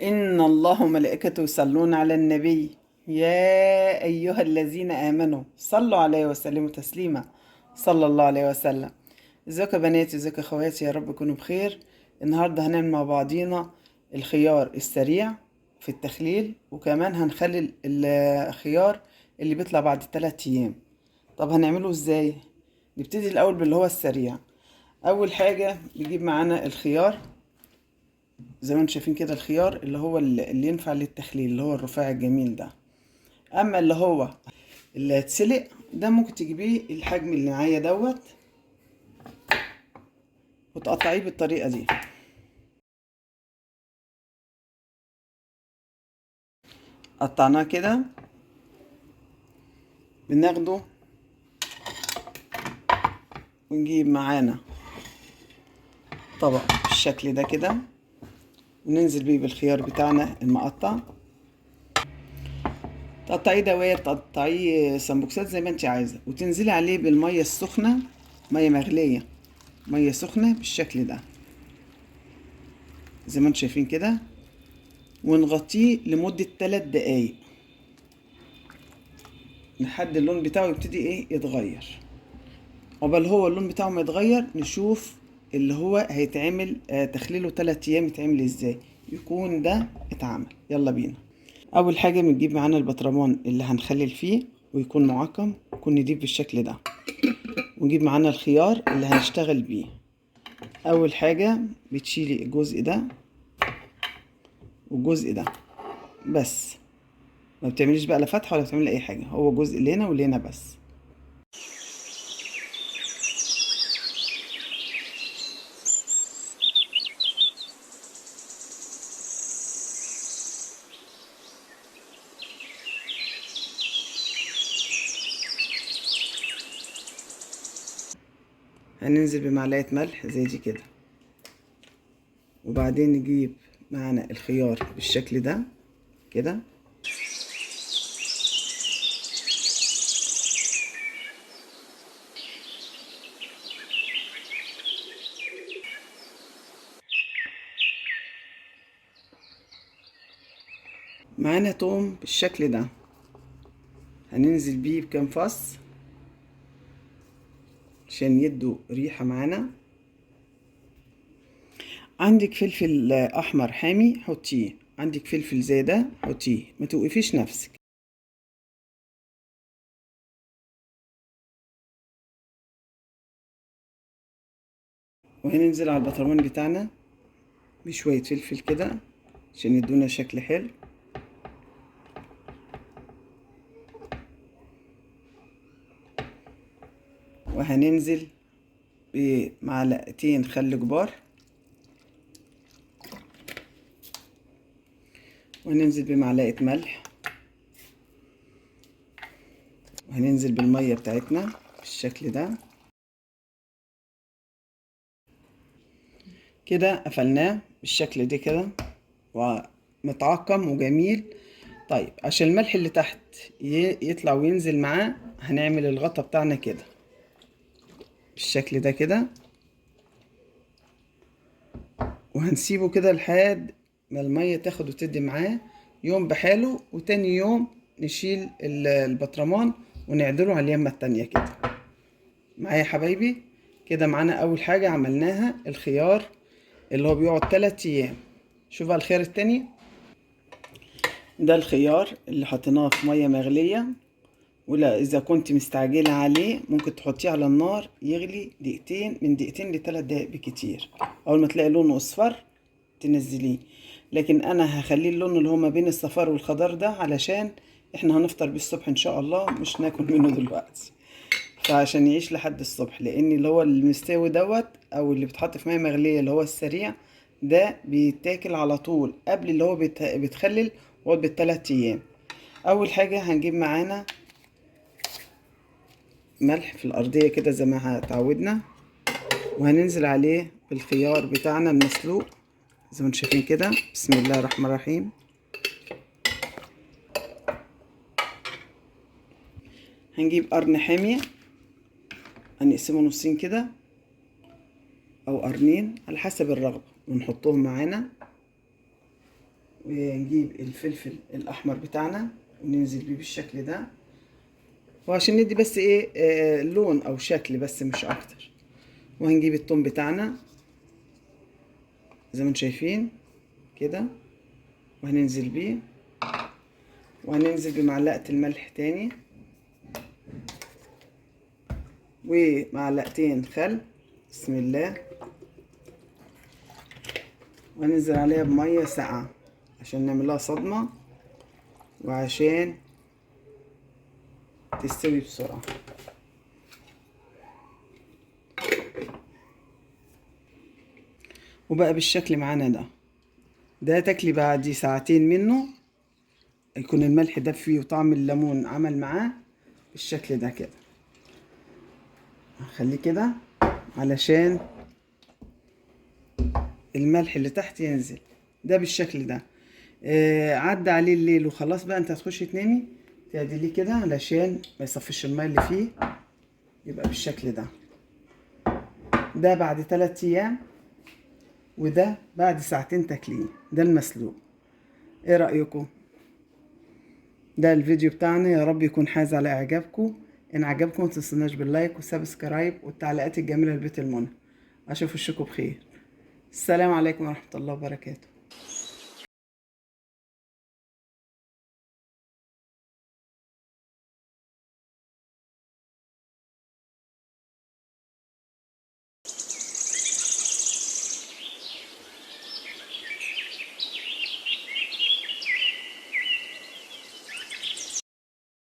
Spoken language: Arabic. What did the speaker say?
إن الله وملائكته يصلون على النبي يا أيها الذين آمنوا صلوا عليه وسلموا تسليما صلى الله عليه وسلم. ازيكم يا بناتي، ازيكم يا اخواتي، يا رب تكونوا بخير. النهارده هنعمل مع بعضينا الخيار السريع في التخليل، وكمان هنخلل الخيار اللي بيطلع بعد 3 ايام. طب هنعمله ازاي؟ نبتدي الاول باللي هو السريع. اول حاجه بيجيب معانا الخيار زي ما انتم شايفين كده، الخيار اللي هو اللي ينفع للتخليل، اللي هو الرفاع الجميل ده. اما اللي هو اللي هيتسلق ده ممكن تجيبيه الحجم اللي معايا دوت وتقطعيه بالطريقه دي. قطعناه كده، بناخده ونجيب معانا طبق بالشكل ده كده، وننزل بيه بالخيار بتاعنا المقطع. تقطعيه دواير، تقطعيه سمبوكسات زي ما انت عايزه، وتنزلي عليه بالميه السخنه، ميه مغليه، ميه سخنه بالشكل ده زي ما انتم شايفين كده، ونغطيه لمده 3 دقايق لحد اللون بتاعه يبتدي يتغير. عقبال هو اللون بتاعه ما يتغير نشوف اللي هو هيتعمل تخليله 3 ايام يتعمل ازاي، يكون ده اتعمل. يلا بينا. اول حاجه بنجيب معانا البطرمان اللي هنخلل فيه، ويكون معقم، يكون نضيف بالشكل ده. ونجيب معانا الخيار اللي هنشتغل بيه. اول حاجه بتشيلي الجزء ده والجزء ده بس، ما بتعمليش بقى لا فتحه ولا بتعملي اي حاجه، هو جزء اللي هنا واللي هنا بس. هننزل بمعلقه ملح زي دي كده، وبعدين نجيب معانا الخيار بالشكل ده كده، معانا توم بالشكل ده، هننزل بيه بكام فص عشان يدوا ريحة معانا. عندك فلفل احمر حامي حطيه، عندك فلفل زي ده حطيه، ما توقفيش نفسك. وهننزل على البطرمان بتاعنا بشوية فلفل كده عشان يدونا شكل حلو. وهننزل بمعلقتين خل كبار، وهننزل بمعلقة ملح، وهننزل بالمية بتاعتنا بالشكل ده كده. قفلناه بالشكل ده كده ومتعقم وجميل. طيب عشان الملح اللي تحت يطلع وينزل معاه، هنعمل الغطا بتاعنا كده بالشكل ده كده، وهنسيبه كده لحد ما المية تاخد وتدي معاه يوم بحاله، وتاني يوم نشيل البطرمان ونعدله على اليمة التانية كده. معايا يا حبايبي؟ كده معانا اول حاجة عملناها الخيار اللي هو بيقعد 3 ايام. شوف بقى الخيار التاني ده، الخيار اللي حطيناه في مية مغلية، ولا اذا كنت مستعجلة عليه ممكن تحطيه على النار يغلي دقيقتين، من دقيقتين ل3 دقايق بكتير. اول ما تلاقي لونه اصفر تنزليه. لكن انا هخليه اللون اللي هو ما بين الصفار والخضار ده، علشان احنا هنفطر بيه الصبح ان شاء الله، مش ناكل منه دلوقتي، فعشان يعيش لحد الصبح. لان اللي هو المستوي دوت او اللي بيتحط في ميه مغليه اللي هو السريع ده بيتاكل على طول قبل اللي هو بيتخلل وقت ب3 ايام. اول حاجه هنجيب معانا ملح في الارضيه كده زي ما اتعودنا، وهننزل عليه بالخيار بتاعنا المسلوق زي ما انتم شايفين كده. بسم الله الرحمن الرحيم. هنجيب قرن حامية، هنقسمه نصين كده او قرنين على حسب الرغبة، ونحطهم معانا ونجيب الفلفل الاحمر بتاعنا وننزل بيه بالشكل ده، وعشان ندي بس ايه لون او شكل بس مش اكتر. وهنجيب الثوم بتاعنا زي ما انتم شايفين كده، وهننزل بيه، وهننزل بمعلقة الملح تاني، ومعلقتين خل. بسم الله. وهننزل عليها بمية ساقعة عشان نعملها صدمة وعشان تستوي بسرعة. وبقى بالشكل معانا ده تاكلي بعد ساعتين منه، يكون الملح داب فيه وطعم الليمون عمل معاه بالشكل ده كده. هخليه كده علشان الملح اللي تحت ينزل ده بالشكل ده. عدى عليه الليل وخلاص بقى انت هتخشي تنامي، تعدليه كده علشان ما يصفيش الماء اللي فيه، يبقى بالشكل ده. ده بعد 3 ايام، وده بعد ساعتين تاكليه. ده المسلوق. ايه رأيكم؟ ده الفيديو بتاعنا، يا رب يكون حاز على اعجابكم. ان عجبكم متنسوناش باللايك والسبسكرايب والتعليقات الجميلة لبيت المنى. اشوف وشكم بخير. السلام عليكم ورحمة الله وبركاته.